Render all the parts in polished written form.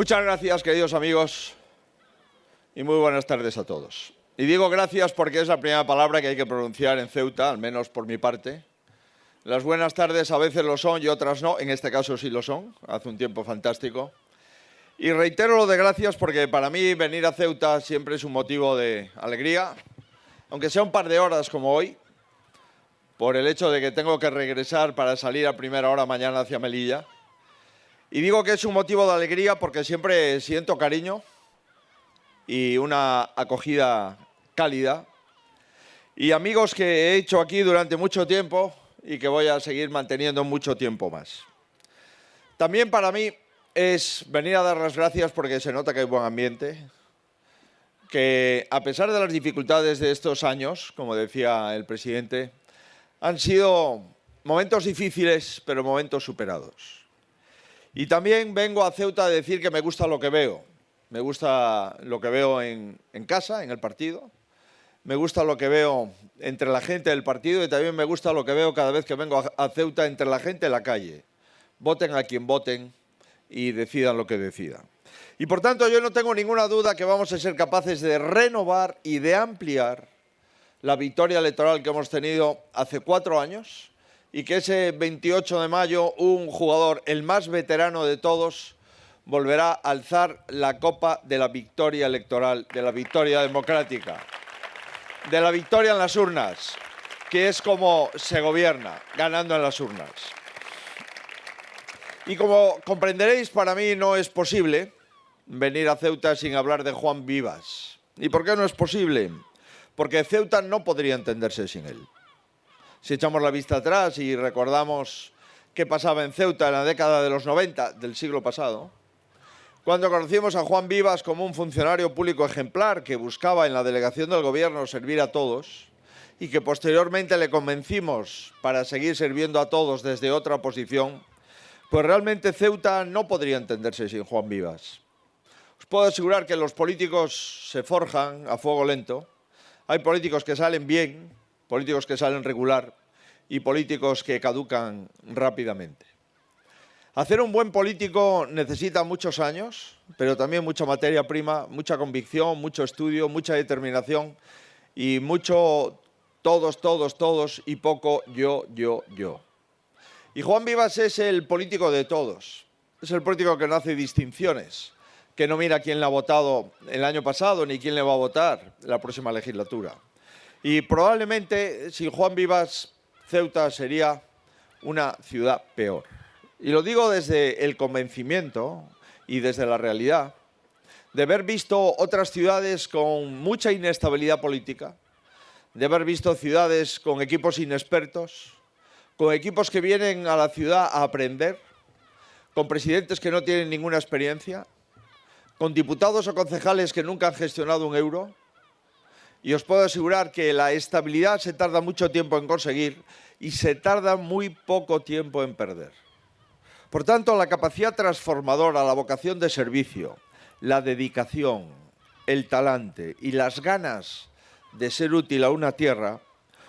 Muchas gracias, queridos amigos, y muy buenas tardes a todos. Y digo gracias porque es la primera palabra que hay que pronunciar en Ceuta, al menos por mi parte. Las buenas tardes a veces lo son y otras no, en este caso sí lo son, hace un tiempo fantástico. Y reitero lo de gracias porque para mí venir a Ceuta siempre es un motivo de alegría, aunque sea un par de horas como hoy, por el hecho de que tengo que regresar para salir a primera hora mañana hacia Melilla. Y digo que es un motivo de alegría porque siempre siento cariño y una acogida cálida. Y amigos que he hecho aquí durante mucho tiempo y que voy a seguir manteniendo mucho tiempo más. También para mí es venir a dar las gracias porque se nota que hay buen ambiente, que a pesar de las dificultades de estos años, como decía el presidente, han sido momentos difíciles, pero momentos superados. Y también vengo a Ceuta a decir que me gusta lo que veo. Me gusta lo que veo en casa, en el partido. Me gusta lo que veo entre la gente del partido y también me gusta lo que veo cada vez que vengo a Ceuta entre la gente en la calle. Voten a quien voten y decidan lo que decidan. Y por tanto yo no tengo ninguna duda que vamos a ser capaces de renovar y de ampliar la victoria electoral que hemos tenido hace 4 años y que ese 28 de mayo un jugador, el más veterano de todos, volverá a alzar la copa de la victoria electoral, de la victoria democrática, de la victoria en las urnas, que es como se gobierna, ganando en las urnas. Y como comprenderéis, para mí no es posible venir a Ceuta sin hablar de Juan Vivas. ¿Y por qué no es posible? Porque Ceuta no podría entenderse sin él. Si echamos la vista atrás y recordamos qué pasaba en Ceuta en la década de los 90 del siglo pasado, cuando conocimos a Juan Vivas como un funcionario público ejemplar que buscaba en la delegación del gobierno servir a todos y que posteriormente le convencimos para seguir sirviendo a todos desde otra posición, pues realmente Ceuta no podría entenderse sin Juan Vivas. Os puedo asegurar que los políticos se forjan a fuego lento. Hay políticos que salen bien, políticos que salen regular y políticos que caducan rápidamente. Hacer un buen político necesita muchos años, pero también mucha materia prima, mucha convicción, mucho estudio, mucha determinación y mucho todos y poco yo. Y Juan Vivas es el político de todos. Es el político que no hace distinciones, que no mira quién le ha votado el año pasado ni quién le va a votar la próxima legislatura. Y probablemente sin Juan Vivas, Ceuta sería una ciudad peor. Y lo digo desde el convencimiento y desde la realidad de haber visto otras ciudades con mucha inestabilidad política, de haber visto ciudades con equipos inexpertos, con equipos que vienen a la ciudad a aprender, con presidentes que no tienen ninguna experiencia, con diputados o concejales que nunca han gestionado un euro. Y os puedo asegurar que la estabilidad se tarda mucho tiempo en conseguir y se tarda muy poco tiempo en perder. Por tanto, la capacidad transformadora, la vocación de servicio, la dedicación, el talante y las ganas de ser útil a una tierra,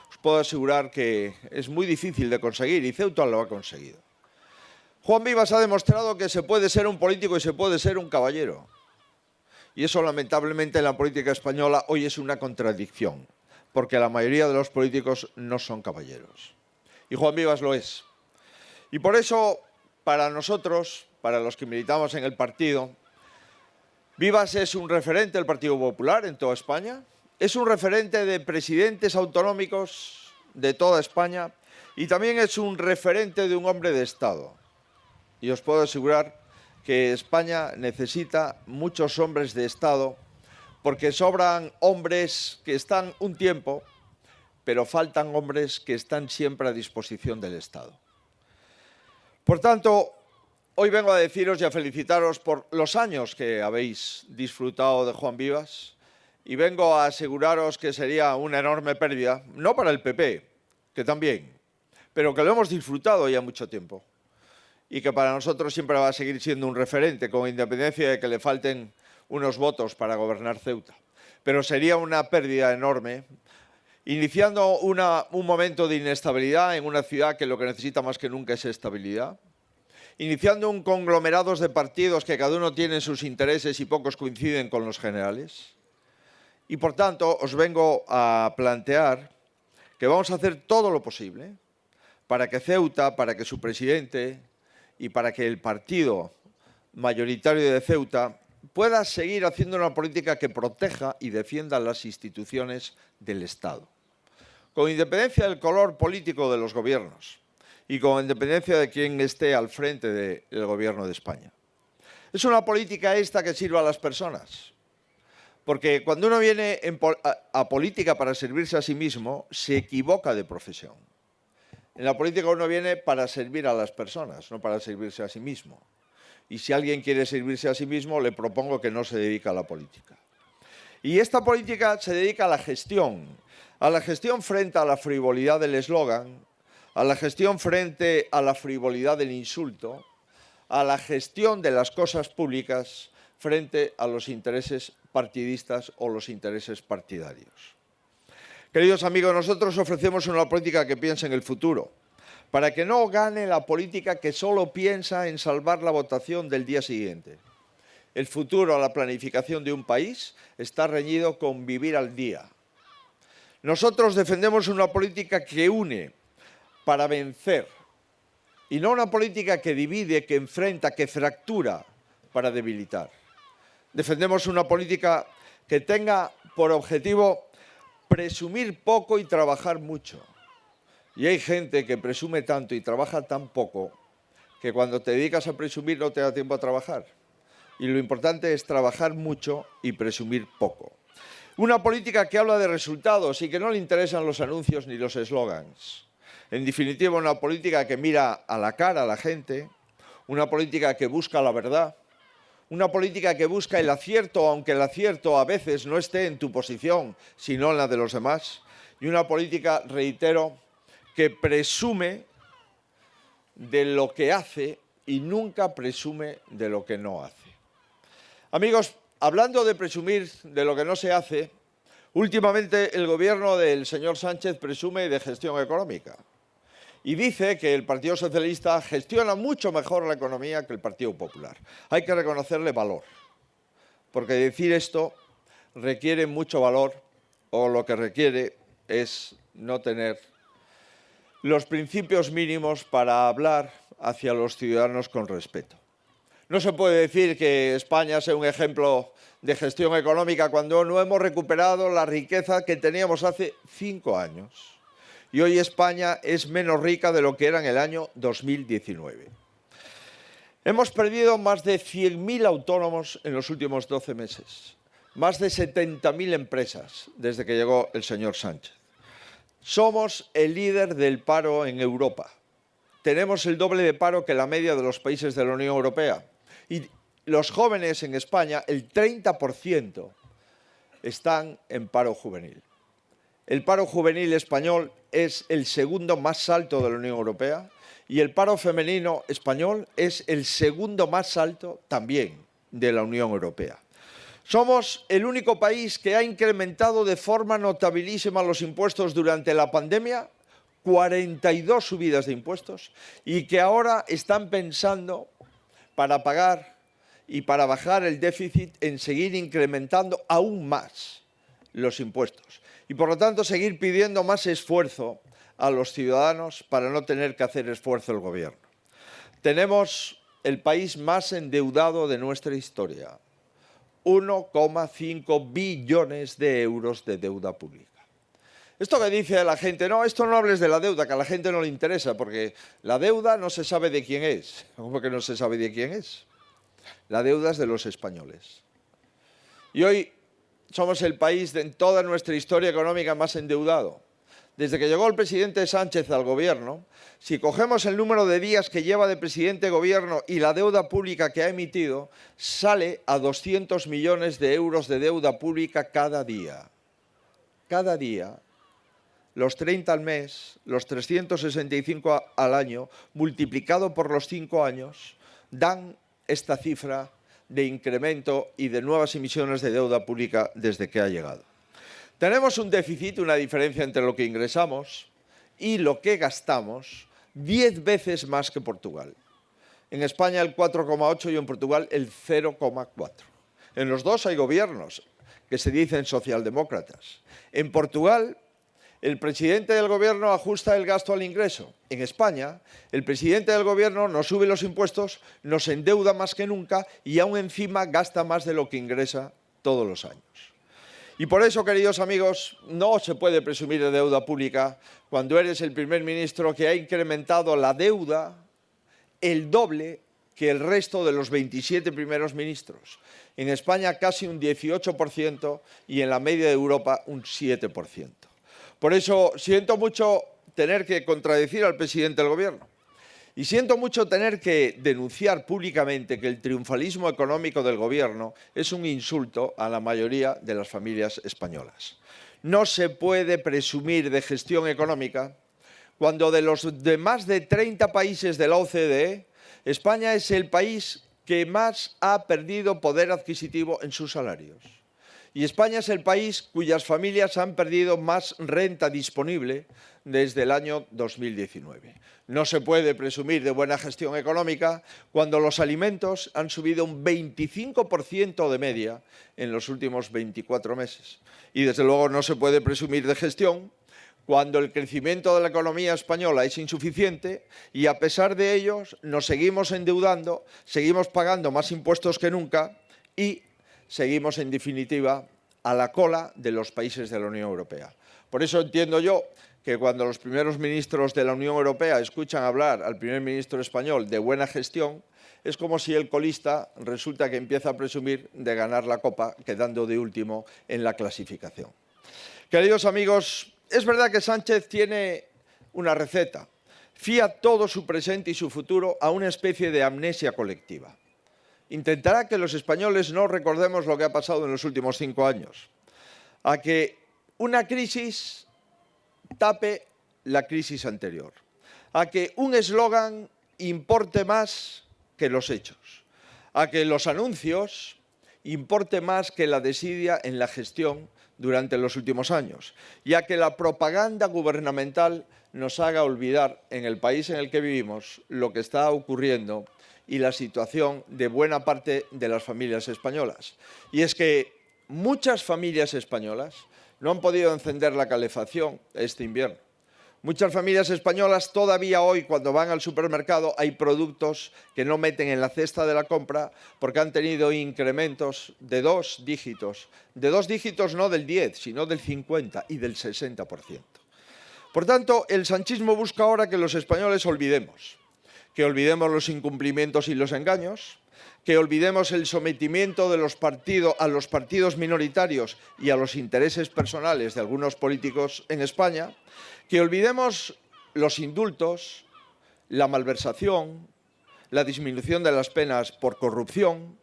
os puedo asegurar que es muy difícil de conseguir y Ceuta lo ha conseguido. Juan Vivas ha demostrado que se puede ser un político y se puede ser un caballero. Y eso, lamentablemente, en la política española hoy es una contradicción, porque la mayoría de los políticos no son caballeros. Y Juan Vivas lo es. Y por eso, para nosotros, para los que militamos en el partido, Vivas es un referente del Partido Popular en toda España, es un referente de presidentes autonómicos de toda España y también es un referente de un hombre de Estado. Y os puedo asegurar que España necesita muchos hombres de Estado porque sobran hombres que están un tiempo, pero faltan hombres que están siempre a disposición del Estado. Por tanto, hoy vengo a deciros y a felicitaros por los años que habéis disfrutado de Juan Vivas y vengo a aseguraros que sería una enorme pérdida, no para el PP, que también, pero que lo hemos disfrutado ya mucho tiempo. Y que para nosotros siempre va a seguir siendo un referente, con independencia de que le falten unos votos para gobernar Ceuta. Pero sería una pérdida enorme, iniciando un momento de inestabilidad en una ciudad que lo que necesita más que nunca es estabilidad, iniciando un conglomerado de partidos que cada uno tiene sus intereses y pocos coinciden con los generales. Y por tanto os vengo a plantear que vamos a hacer todo lo posible para que Ceuta, para que su presidente y para que el partido mayoritario de Ceuta pueda seguir haciendo una política que proteja y defienda las instituciones del Estado, con independencia del color político de los gobiernos y con independencia de quién esté al frente del gobierno de España. Es una política esta que sirva a las personas, porque cuando uno viene a política para servirse a sí mismo, se equivoca de profesión. En la política uno viene para servir a las personas, no para servirse a sí mismo. Y si alguien quiere servirse a sí mismo, le propongo que no se dedique a la política. Y esta política se dedica a la gestión frente a la frivolidad del eslogan, a la gestión frente a la frivolidad del insulto, a la gestión de las cosas públicas frente a los intereses partidistas o los intereses partidarios. Queridos amigos, nosotros ofrecemos una política que piense en el futuro, para que no gane la política que solo piensa en salvar la votación del día siguiente. El futuro, la planificación de un país, está reñido con vivir al día. Nosotros defendemos una política que une para vencer, y no una política que divide, que enfrenta, que fractura para debilitar. Defendemos una política que tenga por objetivo presumir poco y trabajar mucho. Y hay gente que presume tanto y trabaja tan poco que cuando te dedicas a presumir no te da tiempo a trabajar. Y lo importante es trabajar mucho y presumir poco. Una política que habla de resultados y que no le interesan los anuncios ni los eslogans. En definitiva, una política que mira a la cara a la gente, una política que busca la verdad, una política que busca el acierto, aunque el acierto a veces no esté en tu posición, sino en la de los demás. Y una política, reitero, que presume de lo que hace y nunca presume de lo que no hace. Amigos, hablando de presumir de lo que no se hace, últimamente el gobierno del señor Sánchez presume de gestión económica y dice que el Partido Socialista gestiona mucho mejor la economía que el Partido Popular. Hay que reconocerle valor, porque decir esto requiere mucho valor, o lo que requiere es no tener los principios mínimos para hablar hacia los ciudadanos con respeto. No se puede decir que España sea un ejemplo de gestión económica cuando no hemos recuperado la riqueza que teníamos hace 5 años. Y hoy España es menos rica de lo que era en el año 2019. Hemos perdido más de 100.000 autónomos en los últimos 12 meses, más de 70.000 empresas desde que llegó el señor Sánchez. Somos el líder del paro en Europa. Tenemos el doble de paro que la media de los países de la Unión Europea. Y los jóvenes en España, el 30%, están en paro juvenil. El paro juvenil español es el segundo más alto de la Unión Europea y el paro femenino español es el segundo más alto también de la Unión Europea. Somos el único país que ha incrementado de forma notabilísima los impuestos durante la pandemia, 42 subidas de impuestos, y que ahora están pensando para pagar y para bajar el déficit en seguir incrementando aún más los impuestos. Y por lo tanto seguir pidiendo más esfuerzo a los ciudadanos para no tener que hacer esfuerzo el gobierno. Tenemos el país más endeudado de nuestra historia. 1,5 billones de euros de deuda pública. Esto que dice la gente, no, esto no hables de la deuda, que a la gente no le interesa, porque la deuda no se sabe de quién es. ¿Cómo que no se sabe de quién es? La deuda es de los españoles. Y hoy somos el país en toda nuestra historia económica más endeudado. Desde que llegó el presidente Sánchez al gobierno, si cogemos el número de días que lleva de presidente de gobierno y la deuda pública que ha emitido, sale a 200 millones de euros de deuda pública cada día. Cada día, los 30 al mes, los 365 al año, multiplicado por los 5 años, dan esta cifra de incremento y de nuevas emisiones de deuda pública desde que ha llegado. Tenemos un déficit, una diferencia entre lo que ingresamos y lo que gastamos, 10 veces más que Portugal. En España el 4,8 y en Portugal el 0,4. En los dos hay gobiernos que se dicen socialdemócratas. En Portugal, el presidente del gobierno ajusta el gasto al ingreso. En España, el presidente del gobierno nos sube los impuestos, nos endeuda más que nunca y aún encima gasta más de lo que ingresa todos los años. Y por eso, queridos amigos, no se puede presumir de deuda pública cuando eres el primer ministro que ha incrementado la deuda el doble que el resto de los 27 primeros ministros. En España casi un 18% y en la media de Europa un 7%. Por eso siento mucho tener que contradecir al presidente del Gobierno. Y siento mucho tener que denunciar públicamente que el triunfalismo económico del Gobierno es un insulto a la mayoría de las familias españolas. No se puede presumir de gestión económica cuando de los de más de 30 países de la OCDE, España es el país que más ha perdido poder adquisitivo en sus salarios. Y España es el país cuyas familias han perdido más renta disponible desde el año 2019. No se puede presumir de buena gestión económica cuando los alimentos han subido un 25% de media en los últimos 24 meses. Y desde luego no se puede presumir de gestión cuando el crecimiento de la economía española es insuficiente y a pesar de ello nos seguimos endeudando, seguimos pagando más impuestos que nunca y seguimos, en definitiva, a la cola de los países de la Unión Europea. Por eso entiendo yo que cuando los primeros ministros de la Unión Europea escuchan hablar al primer ministro español de buena gestión, es como si el colista resulta que empieza a presumir de ganar la Copa quedando de último en la clasificación. Queridos amigos, es verdad que Sánchez tiene una receta. Fía todo su presente y su futuro a una especie de amnesia colectiva. Intentará que los españoles no recordemos lo que ha pasado en los últimos 5 años, a que una crisis tape la crisis anterior, a que un eslogan importe más que los hechos, a que los anuncios importe más que la desidia en la gestión durante los últimos años, y a que la propaganda gubernamental nos haga olvidar en el país en el que vivimos lo que está ocurriendo y la situación de buena parte de las familias españolas. Y es que muchas familias españolas no han podido encender la calefacción este invierno. Muchas familias españolas todavía hoy, cuando van al supermercado, hay productos que no meten en la cesta de la compra porque han tenido incrementos de 2 dígitos. De 2 dígitos no del 10, sino del 50 y del 60%. Por tanto, el sanchismo busca ahora que los españoles olvidemos. Que olvidemos los incumplimientos y los engaños, que olvidemos el sometimiento de a los partidos minoritarios y a los intereses personales de algunos políticos en España, que olvidemos los indultos, la malversación, la disminución de las penas por corrupción,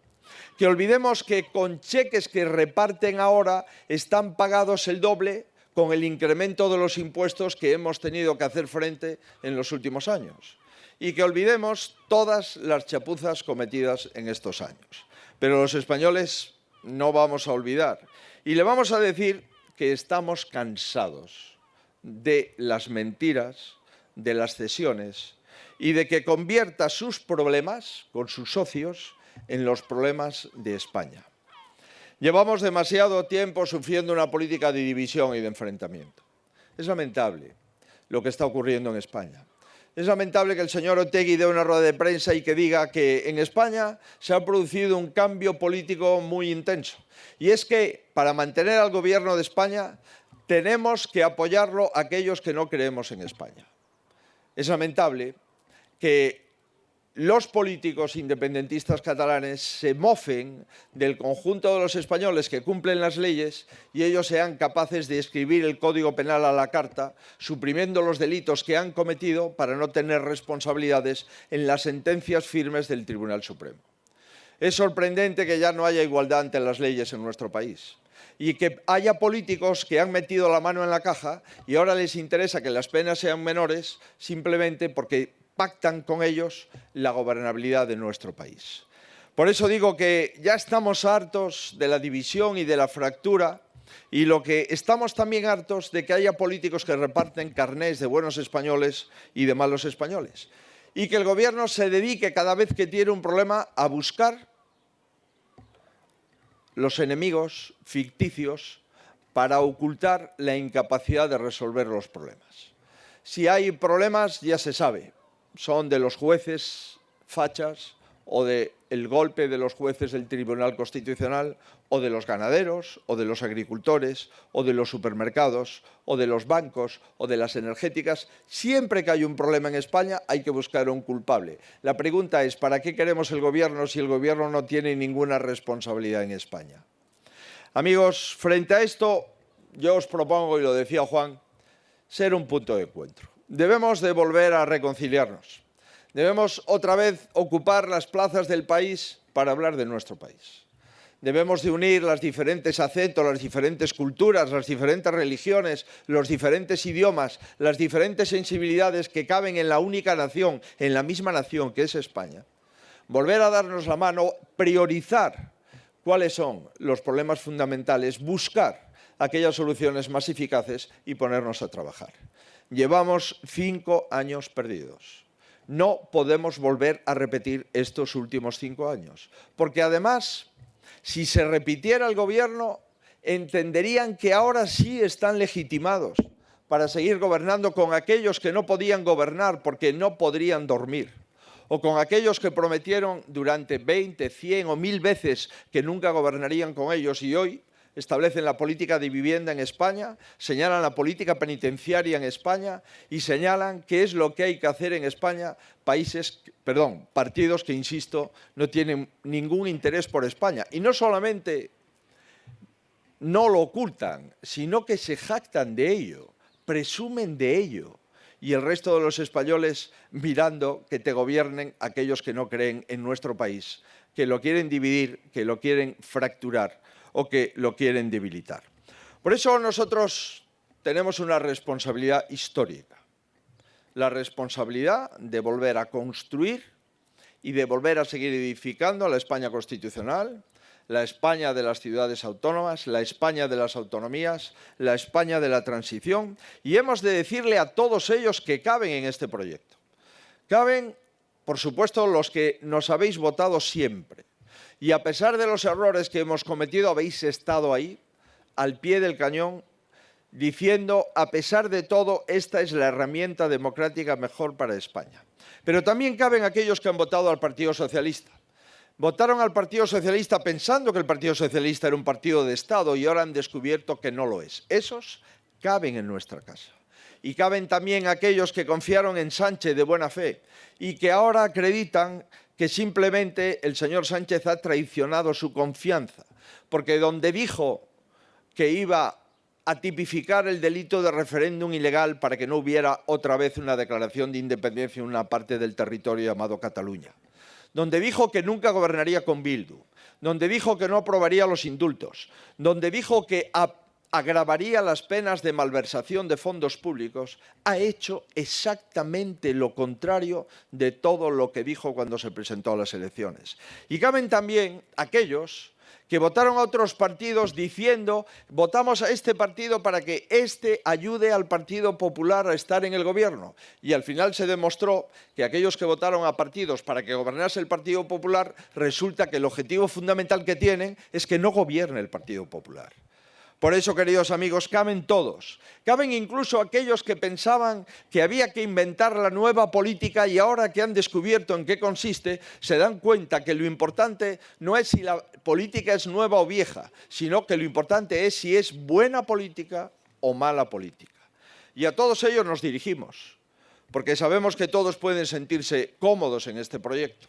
que olvidemos que con cheques que reparten ahora están pagados el doble con el incremento de los impuestos que hemos tenido que hacer frente en los últimos años. Y que olvidemos todas las chapuzas cometidas en estos años. Pero los españoles no vamos a olvidar. Y le vamos a decir que estamos cansados de las mentiras, de las cesiones y de que convierta sus problemas con sus socios en los problemas de España. Llevamos demasiado tiempo sufriendo una política de división y de enfrentamiento. Es lamentable lo que está ocurriendo en España. Es lamentable que el señor Otegi dé una rueda de prensa y que diga que en España se ha producido un cambio político muy intenso. Y es que para mantener al gobierno de España tenemos que apoyarlo a aquellos que no creemos en España. Es lamentable que los políticos independentistas catalanes se mofen del conjunto de los españoles que cumplen las leyes y ellos sean capaces de escribir el Código Penal a la carta, suprimiendo los delitos que han cometido para no tener responsabilidades en las sentencias firmes del Tribunal Supremo. Es sorprendente que ya no haya igualdad ante las leyes en nuestro país y que haya políticos que han metido la mano en la caja y ahora les interesa que las penas sean menores simplemente porque pactan con ellos la gobernabilidad de nuestro país. Por eso digo que ya estamos hartos de la división y de la fractura y lo que estamos también hartos de que haya políticos que reparten carnés de buenos españoles y de malos españoles. y que el gobierno se dedique cada vez que tiene un problema a buscar los enemigos ficticios para ocultar la incapacidad de resolver los problemas. Si hay problemas, ya se sabe, son de los jueces fachas o del golpe de los jueces del Tribunal Constitucional o de los ganaderos o de los agricultores o de los supermercados o de los bancos o de las energéticas. Siempre que hay un problema en España hay que buscar un culpable. La pregunta es, ¿para qué queremos el gobierno si el gobierno no tiene ninguna responsabilidad en España? Amigos, frente a esto, yo os propongo, y lo decía Juan, ser un punto de encuentro. Debemos de volver a reconciliarnos. Debemos otra vez ocupar las plazas del país para hablar de nuestro país. Debemos de unir los diferentes acentos, las diferentes culturas, las diferentes religiones, los diferentes idiomas, las diferentes sensibilidades que caben en la única nación, en la misma nación que es España. Volver a darnos la mano, priorizar cuáles son los problemas fundamentales, buscar aquellas soluciones más eficaces y ponernos a trabajar. Llevamos 5 años perdidos. No podemos volver a repetir estos últimos 5 años, porque además, si se repitiera el gobierno, entenderían que ahora sí están legitimados para seguir gobernando con aquellos que no podían gobernar porque no podrían dormir, o con aquellos que prometieron durante 20, 100 o 1000 veces que nunca gobernarían con ellos y hoy establecen la política de vivienda en España, señalan la política penitenciaria en España y señalan qué es lo que hay que hacer en España partidos que, insisto, no tienen ningún interés por España. Y no solamente no lo ocultan, sino que se jactan de ello, presumen de ello. Y el resto de los españoles mirando que te gobiernen aquellos que no creen en nuestro país, que lo quieren dividir, que lo quieren fracturar o que lo quieren debilitar. Por eso nosotros tenemos una responsabilidad histórica, la responsabilidad de volver a construir y de volver a seguir edificando la España constitucional, la España de las ciudades autónomas, la España de las autonomías, la España de la transición, y hemos de decirle a todos ellos que caben en este proyecto. Caben, por supuesto, los que nos habéis votado siempre. Y a pesar de los errores que hemos cometido, habéis estado ahí, al pie del cañón, diciendo, a pesar de todo, esta es la herramienta democrática mejor para España. Pero también caben aquellos que han votado al Partido Socialista. Votaron al Partido Socialista pensando que el Partido Socialista era un partido de Estado y ahora han descubierto que no lo es. Esos caben en nuestra casa. Y caben también aquellos que confiaron en Sánchez de buena fe y que ahora acreditan que simplemente el señor Sánchez ha traicionado su confianza, porque donde dijo que iba a tipificar el delito de referéndum ilegal para que no hubiera otra vez una declaración de independencia en una parte del territorio llamado Cataluña, donde dijo que nunca gobernaría con Bildu, donde dijo que no aprobaría los indultos, donde dijo que agravaría las penas de malversación de fondos públicos, ha hecho exactamente lo contrario de todo lo que dijo cuando se presentó a las elecciones. Y caben también aquellos que votaron a otros partidos diciendo votamos a este partido para que éste ayude al Partido Popular a estar en el gobierno. Y al final se demostró que aquellos que votaron a partidos para que gobernase el Partido Popular, resulta que el objetivo fundamental que tienen es que no gobierne el Partido Popular. Por eso, queridos amigos, caben todos. Caben incluso aquellos que pensaban que había que inventar la nueva política y ahora que han descubierto en qué consiste, se dan cuenta que lo importante no es si la política es nueva o vieja, sino que lo importante es si es buena política o mala política. Y a todos ellos nos dirigimos, porque sabemos que todos pueden sentirse cómodos en este proyecto,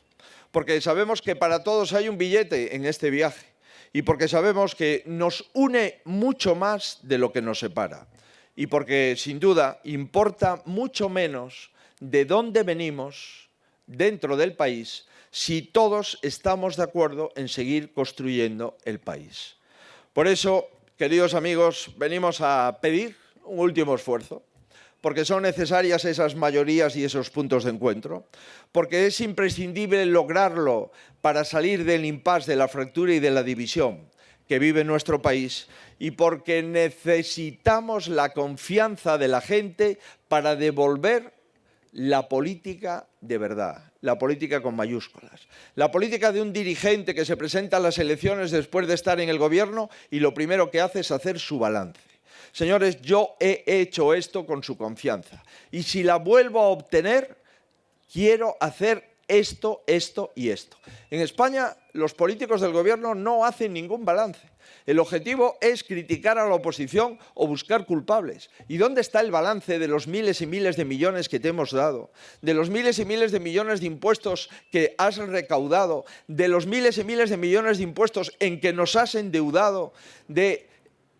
porque sabemos que para todos hay un billete en este viaje, y porque sabemos que nos une mucho más de lo que nos separa. Y porque, sin duda, importa mucho menos de dónde venimos dentro del país si todos estamos de acuerdo en seguir construyendo el país. Por eso, queridos amigos, venimos a pedir un último esfuerzo, porque son necesarias esas mayorías y esos puntos de encuentro, porque es imprescindible lograrlo para salir del impasse, de la fractura y de la división que vive nuestro país, y porque necesitamos la confianza de la gente para devolver la política de verdad, la política con mayúsculas. La política de un dirigente que se presenta a las elecciones después de estar en el gobierno y lo primero que hace es hacer su balance. Señores, yo he hecho esto con su confianza y si la vuelvo a obtener, quiero hacer esto, esto y esto. En España, los políticos del gobierno no hacen ningún balance. El objetivo es criticar a la oposición o buscar culpables. ¿Y dónde está el balance de los miles y miles de millones que te hemos dado? De los miles y miles de millones de impuestos que has recaudado, de los miles y miles de millones de impuestos en que nos has endeudado, de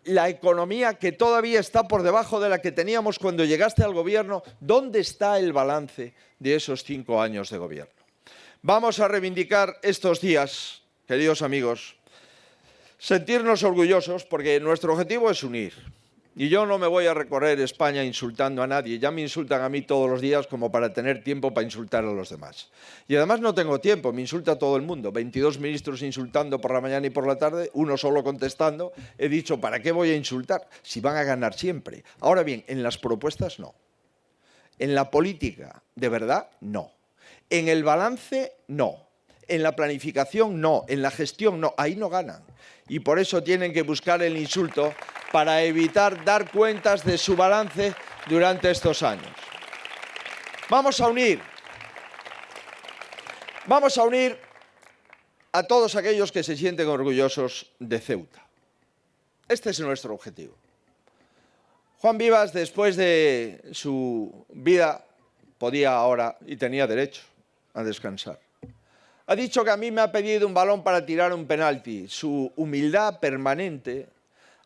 la economía que todavía está por debajo de la que teníamos cuando llegaste al gobierno. ¿Dónde está el balance de esos 5 años de gobierno? Vamos a reivindicar estos días, queridos amigos, sentirnos orgullosos porque nuestro objetivo es unir. Y yo no me voy a recorrer España insultando a nadie. Ya me insultan a mí todos los días como para tener tiempo para insultar a los demás. Y además no tengo tiempo, me insulta todo el mundo. 22 ministros insultando por la mañana y por la tarde, uno solo contestando. He dicho, ¿para qué voy a insultar? Si van a ganar siempre. Ahora bien, en las propuestas no. En la política, de verdad, no. En el balance, no. En la planificación, no. En la gestión, no. Ahí no ganan. Y por eso tienen que buscar el insulto para evitar dar cuentas de su balance durante estos años. Vamos a unir a todos aquellos que se sienten orgullosos de Ceuta. Este es nuestro objetivo. Juan Vivas, después de su vida, podía ahora y tenía derecho a descansar. Ha dicho que a mí me ha pedido un balón para tirar un penalti. Su humildad permanente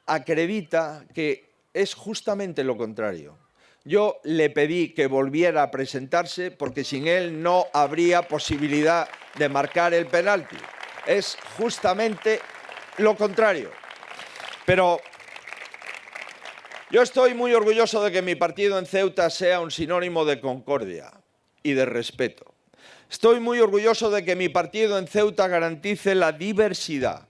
acredita que es justamente lo contrario. Yo le pedí que volviera a presentarse porque sin él no habría posibilidad de marcar el penalti. Es justamente lo contrario. Pero yo estoy muy orgulloso de que mi partido en Ceuta sea un sinónimo de concordia y de respeto. Estoy muy orgulloso de que mi partido en Ceuta garantice la diversidad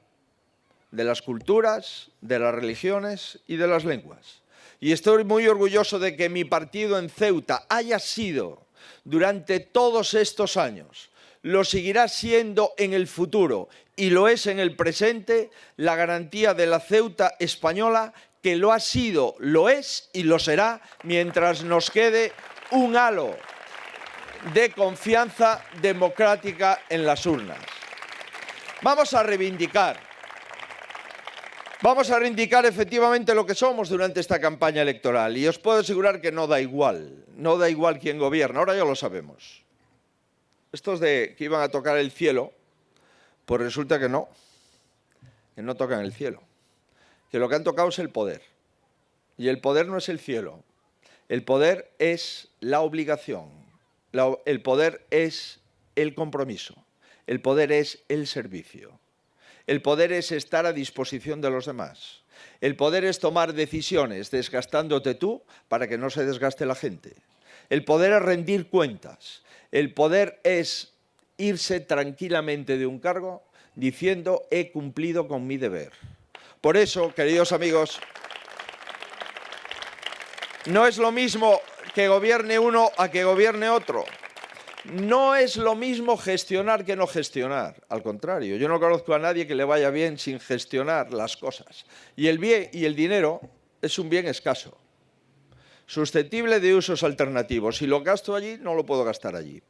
de las culturas, de las religiones y de las lenguas. Y estoy muy orgulloso de que mi partido en Ceuta haya sido, durante todos estos años, lo seguirá siendo en el futuro y lo es en el presente, la garantía de la Ceuta española, que lo ha sido, lo es y lo será mientras nos quede un halo de confianza democrática en las urnas. Vamos a reivindicar efectivamente lo que somos durante esta campaña electoral y os puedo asegurar que no da igual quién gobierna, ahora ya lo sabemos. Estos de que iban a tocar el cielo, pues resulta que no tocan el cielo, que lo que han tocado es el poder. Y el poder no es el cielo, el poder es la obligación. El poder es el compromiso, el poder es el servicio, el poder es estar a disposición de los demás, el poder es tomar decisiones desgastándote tú para que no se desgaste la gente, el poder es rendir cuentas, el poder es irse tranquilamente de un cargo diciendo he cumplido con mi deber. Por eso, queridos amigos, no es lo mismo que gobierne uno a que gobierne otro. No es lo mismo gestionar que no gestionar. Al contrario, yo no conozco a nadie que le vaya bien sin gestionar las cosas. Y el bien y el dinero es un bien escaso, susceptible de usos alternativos. Si lo gasto allí, no lo puedo gastar allí.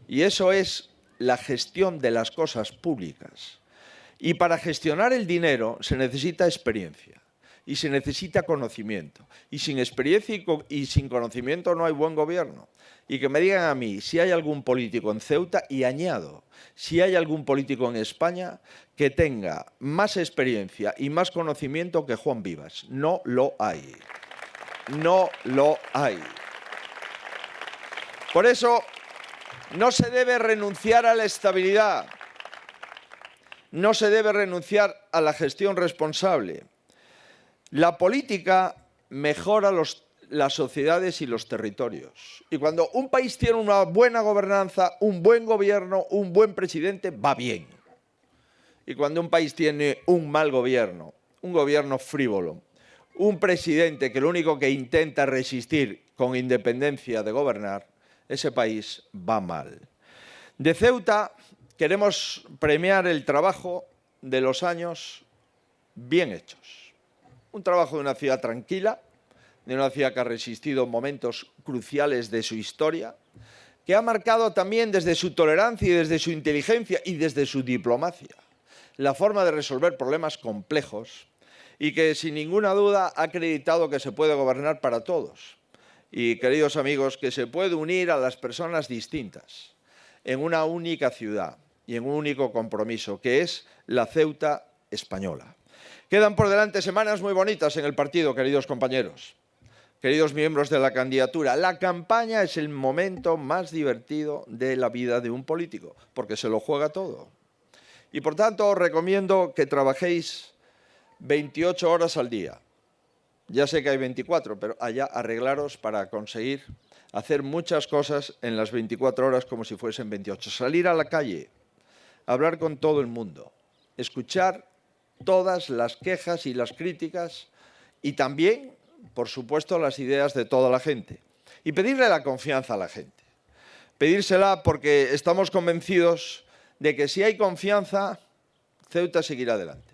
Y eso es la gestión de las cosas públicas. Y para gestionar el dinero se necesita experiencia. Y se necesita conocimiento. Y sin experiencia y sin conocimiento no hay buen gobierno. Y que me digan a mí si hay algún político en Ceuta, y añado, si hay algún político en España que tenga más experiencia y más conocimiento que Juan Vivas. No lo hay. No lo hay. Por eso no se debe renunciar a la estabilidad. No se debe renunciar a la gestión responsable. La política mejora las sociedades y los territorios. Y cuando un país tiene una buena gobernanza, un buen gobierno, un buen presidente, va bien. Y cuando un país tiene un mal gobierno, un gobierno frívolo, un presidente que lo único que intenta resistir con independencia de gobernar, ese país va mal. De Ceuta queremos premiar el trabajo de los años bien hechos. Un trabajo de una ciudad tranquila, de una ciudad que ha resistido momentos cruciales de su historia, que ha marcado también desde su tolerancia y desde su inteligencia y desde su diplomacia la forma de resolver problemas complejos y que sin ninguna duda ha acreditado que se puede gobernar para todos. Y, queridos amigos, que se puede unir a las personas distintas en una única ciudad y en un único compromiso, que es la Ceuta española. Quedan por delante semanas muy bonitas en el partido, queridos compañeros, queridos miembros de la candidatura. La campaña es el momento más divertido de la vida de un político, porque se lo juega todo. Y, por tanto, os recomiendo que trabajéis 28 horas al día. Ya sé que hay 24, pero allá arreglaros para conseguir hacer muchas cosas en las 24 horas como si fuesen 28. Salir a la calle, hablar con todo el mundo, escuchar todas las quejas y las críticas y también, por supuesto, las ideas de toda la gente. Y pedirle la confianza a la gente. Pedírsela porque estamos convencidos de que si hay confianza, Ceuta seguirá adelante.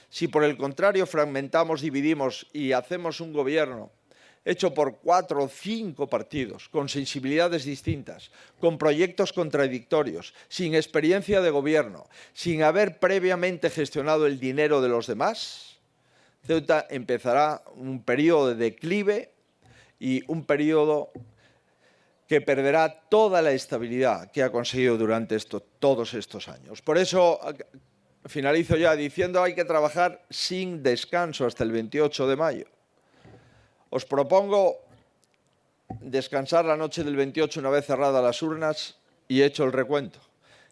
Si por el contrario fragmentamos, dividimos y hacemos un gobierno hecho por 4 o 5 partidos, con sensibilidades distintas, con proyectos contradictorios, sin experiencia de gobierno, sin haber previamente gestionado el dinero de los demás, Ceuta empezará un periodo de declive y un periodo que perderá toda la estabilidad que ha conseguido durante todos estos años. Por eso finalizo ya diciendo que hay que trabajar sin descanso hasta el 28 de mayo. Os propongo descansar la noche del 28 una vez cerradas las urnas y hecho el recuento.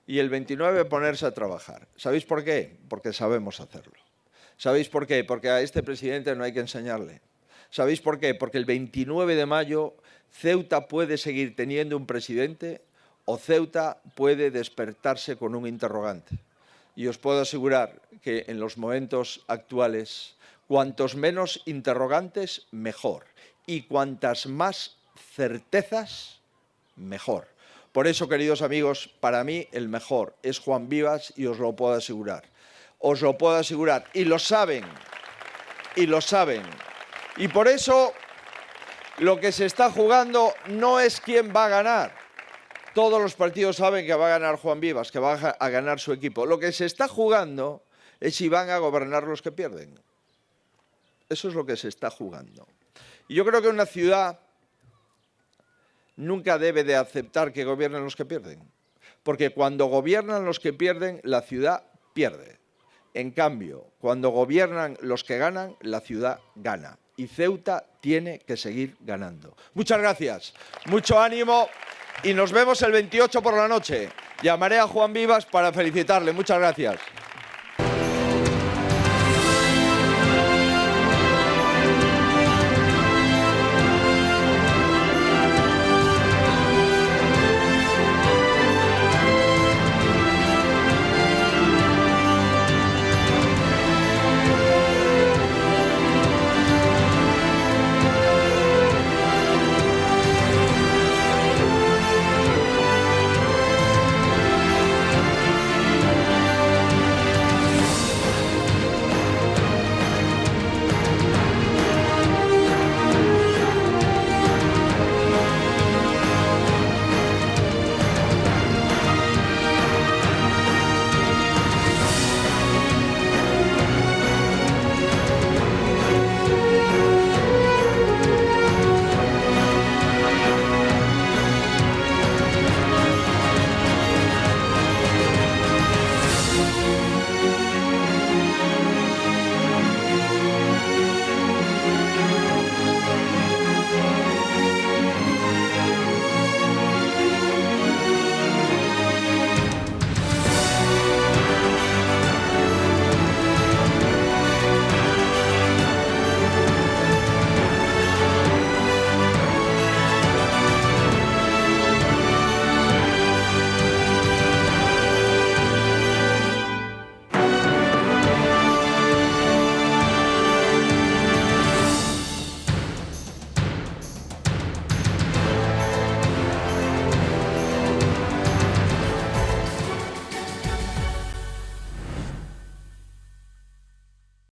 Y el 29 ponerse a trabajar. ¿Sabéis por qué? Porque sabemos hacerlo. ¿Sabéis por qué? Porque a este presidente no hay que enseñarle. ¿Sabéis por qué? Porque el 29 de mayo Ceuta puede seguir teniendo un presidente o Ceuta puede despertarse con un interrogante. Y os puedo asegurar que en los momentos actuales, cuantos menos interrogantes, mejor. Y cuantas más certezas, mejor. Por eso, queridos amigos, para mí el mejor es Juan Vivas y os lo puedo asegurar. Os lo puedo asegurar. Y lo saben. Y lo saben. Y por eso lo que se está jugando no es quién va a ganar. Todos los partidos saben que va a ganar Juan Vivas, que va a ganar su equipo. Lo que se está jugando es si van a gobernar los que pierden. Eso es lo que se está jugando. Y yo creo que una ciudad nunca debe de aceptar que gobiernen los que pierden. Porque cuando gobiernan los que pierden, la ciudad pierde. En cambio, cuando gobiernan los que ganan, la ciudad gana. Y Ceuta tiene que seguir ganando. Muchas gracias, mucho ánimo y nos vemos el 28 por la noche. Llamaré a Juan Vivas para felicitarle. Muchas gracias.